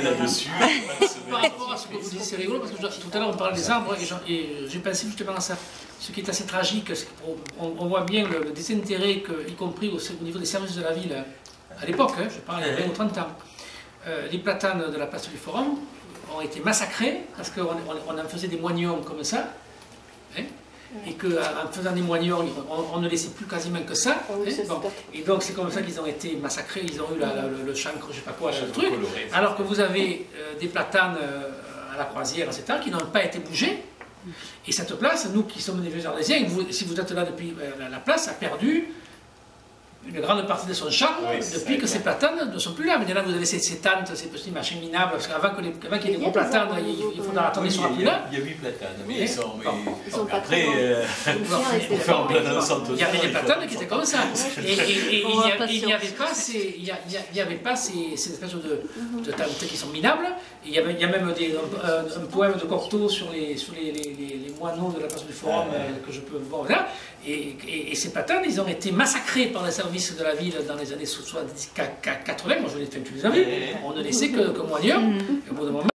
là-dessus. Par rapport à ce que vous dites, c'est rigolo parce que tout à l'heure on parlait des arbres et j'ai pensé justement à ça. Ce qui est assez tragique, c'est qu'on voit bien le désintérêt, y compris au niveau des services de la ville, à l'époque, je parle il y a 20 ou 30 ans. Les platanes de la place du Forum ont été massacrés parce qu'on en faisait des moignons comme ça. Hein, et qu'en faisant des moignons, on ne laissait plus quasiment que ça. Ah oui, Bon. Et donc c'est comme ça qu'ils ont été massacrés, ils ont eu le chancre, je ne sais pas quoi, le truc. Alors que vous avez des platanes à la croisière, etc., qui n'ont pas été bougées. Et cette place, nous qui sommes des vieux arlésiens, si vous êtes là depuis, la place a perdu une grande partie de son charme depuis que ces platanes ne sont plus là. Maintenant, vous avez ces tentes, ces petits machins minables, parce qu'avant qu'il y ait des gros platanes, il faudra attendre qu'ils soient plus là. Il y a 8 platanes, mais ils sont pas après, pour faire un platin centre. Il y avait des platanes qui étaient comme ça. Et il n'y avait pas ces espèces de tentes qui sont minables. Il y a même un poème de Cocteau sur les moineaux de la place du Forum que je peux voir là. Et ces platanes, ils ont été massacrés par les services de la ville dans les années 70-80. Moi, je les ai fait, tu les as vus. On ne laissait que moignons. Et au bout d'un moment,